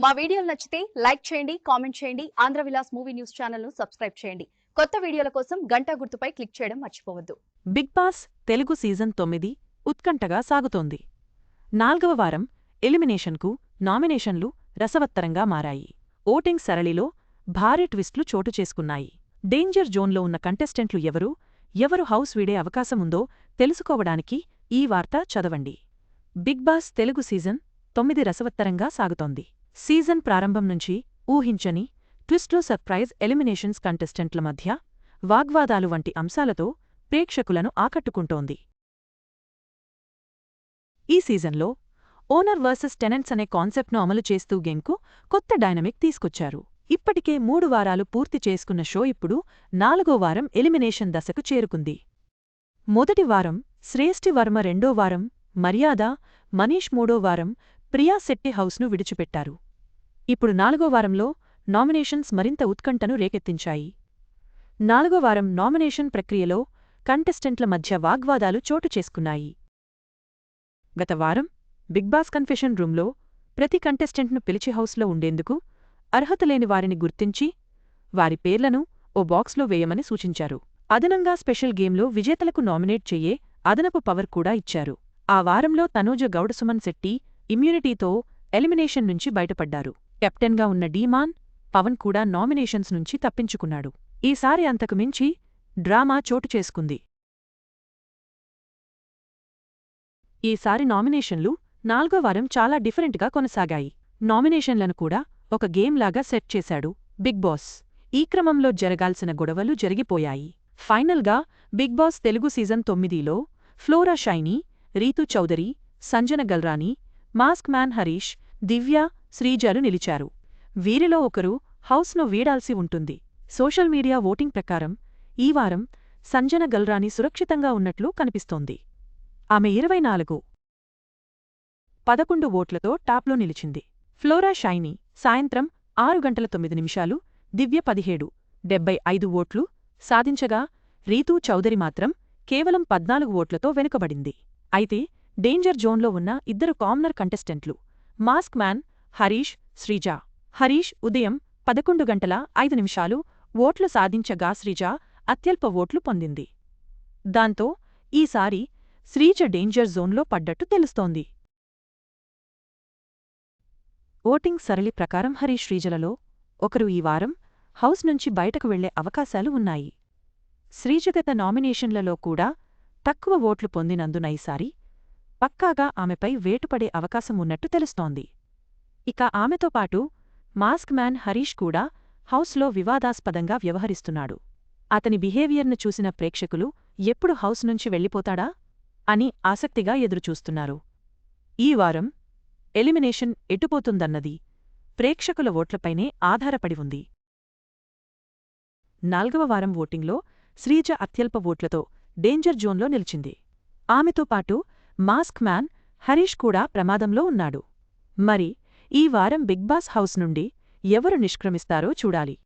మా వీడియోలు నచ్చితే లైక్ చేయండి, కామెంట్ చేయండి. Andhra Vilas movie news channel ను సబ్స్క్రైబ్ చేయండి. కొత్త వీడియోల కోసం గంట గుర్తుపై క్లిక్ చేయడం మర్చిపోవద్దు. బిగ్ బాస్ తెలుగు సీజన్ 9 ఉత్కంఠగా సాగుతోంది. 4వ వారం ఎలిమినేషన్కు నామినేషన్లు రసవత్తరంగా మారాయి. ఓటింగ్ సరళిలో భారీ ట్విస్టులు చోటు చేసుకున్నాయి. డేంజర్ జోన్లో ఉన్న కంటెస్టెంట్లు ఎవరు హౌస్ వీడే అవకాశముందో తెలుసుకోవడానికి ఈ వార్త చదవండి. బిగ్ బాస్ తెలుగు సీజన్ 9 రసవత్తరంగా సాగుతోంది. సీజన్ ప్రారంభం నుంచి ఊహించని ట్విస్ట్లో సర్ప్రైజ్ ఎలిమినేషన్స్, కంటెస్టెంట్ల మధ్య వాగ్వాదాలు వంటి అంశాలతో ప్రేక్షకులను ఆకట్టుకుంటోంది. ఈ సీజన్లో ఓనర్ వర్సెస్ టెనెంట్స్ అనే కాన్సెప్ట్ను అమలు చేస్తూ గేమ్కు కొత్త డైనమిక్ తీసుకొచ్చారు. ఇప్పటికే 3 వారాలు పూర్తి చేసుకున్న షో ఇప్పుడు 4వ వారం ఎలిమినేషన్ దశకు చేరుకుంది. మొదటి వారం శ్రేష్ఠి వర్మ, 2వ వారం మర్యాద, మనీష్, 3వ వారం ప్రియా శెట్టి హౌస్ను విడిచిపెట్టారు. ఇప్పుడు 4వ వారంలో నామినేషన్స్ మరింత ఉత్కంఠను రేకెత్తించాయి. 4వ వారం నామినేషన్ ప్రక్రియలో కంటెస్టెంట్ల మధ్య వాగ్వాదాలు చోటు చేసుకున్నాయి. గత వారం బిగ్ బాస్ కన్ఫెషన్ రూంలో ప్రతి కంటెస్టెంట్ను పిలిచి హౌస్లో ఉండేందుకు అర్హతలేని వారిని గుర్తించి వారి పేర్లను ఓ బాక్స్లో వేయమని సూచించారు. అదనంగా స్పెషల్ గేమ్లో విజేతలకు నామినేట్ చెయ్యే అదనపు పవర్ కూడా ఇచ్చారు. ఆ వారంలో తనూజ గౌడ, సుమన్ శెట్టి ఇమ్యూనిటీతో ఎలిమినేషన్ నుంచి బయటపడ్డారు. కెప్టెన్గా ఉన్న డీమాన్ పవన్ కూడా నామినేషన్స్ నుంచి తప్పించుకున్నాడు. ఈసారి అంతకు మించి డ్రామా చోటు చేసుకుంది. ఈసారి నామినేషన్లు 4వ వారం చాలా డిఫరెంట్గా కొనసాగాయి. నామినేషన్లను కూడా ఒక గేమ్లాగా సెట్ చేశాడు బిగ్ బాస్. ఈ క్రమంలో జరగాల్సిన గొడవలు జరిగిపోయాయి. ఫైనల్గా బిగ్ బాస్ తెలుగు సీజన్ 9లో ఫ్లోరా షైనీ, రీతూ చౌదరి, సంజన గల్రానీ, మాస్క్ మ్యాన్ హరీష్, దివ్య, శ్రీజలు నిలిచారు. వీరిలో ఒకరు హౌస్ను వీడాల్సి ఉంటుంది. సోషల్ మీడియా ఓటింగ్ ప్రకారం ఈ వారం సంజన గల్రానీ సురక్షితంగా ఉన్నట్లు కనిపిస్తోంది. ఆమె 24.11 ఓట్లతో టాప్లో నిలిచింది. ఫ్లోరా షైనీ సాయంత్రం 6:09, దివ్య 17.75 ఓట్లు సాధించగా రీతూ చౌదరి మాత్రం కేవలం 14 ఓట్లతో వెనుకబడింది. అయితే డేంజర్ జోన్లో ఉన్న ఇద్దరు కామనర్ కంటెస్టెంట్లు మాస్క్ మ్యాన్, హరీష్, శ్రీజ. హరీష్ ఉదయం 11:05 ఓట్లు సాధించగా శ్రీజ అత్యల్ప ఓట్లు పొందింది. దాంతో ఈసారి శ్రీజ డేంజర్ జోన్లో పడ్డట్టు తెలుస్తోంది. ఓటింగ్ సరళి ప్రకారం హరీష్, శ్రీజలలో ఒకరు ఈ వారం హౌస్ నుంచి బయటకు వెళ్లే అవకాశాలు ఉన్నాయి. శ్రీజ గత నామినేషన్లలో కూడా తక్కువ ఓట్లు పొందినందున ఈసారి పక్కాగా ఆమెపై వేటుపడే అవకాశం ఉన్నట్టు తెలుస్తోంది. ఇక ఆమెతో పాటు మాస్క్ మ్యాన్ హరీష్ కూడా హౌస్లో వివాదాస్పదంగా వ్యవహరిస్తున్నాడు. అతని బిహేవియర్ను చూసిన ప్రేక్షకులు ఎప్పుడు హౌస్ నుంచి వెళ్ళిపోతాడా అని ఆసక్తిగా ఎదురుచూస్తున్నారు. ఈ వారం ఎలిమినేషన్ ఎటుపోతుందన్నది ప్రేక్షకుల ఓట్లపైనే ఆధారపడి ఉంది. 4వ వారం ఓటింగ్లో శ్రీజ అత్యల్ప ఓట్లతో డేంజర్ జోన్లో నిలిచింది. ఆమెతో పాటు మాస్క్ మ్యాన్ హరీష్ కూడా ప్రమాదంలో ఉన్నాడు. మరి ఈ వారం బిగ్ బాస్ హౌస్ నుండి ఎవరు నిష్క్రమిస్తారో చూడాలి.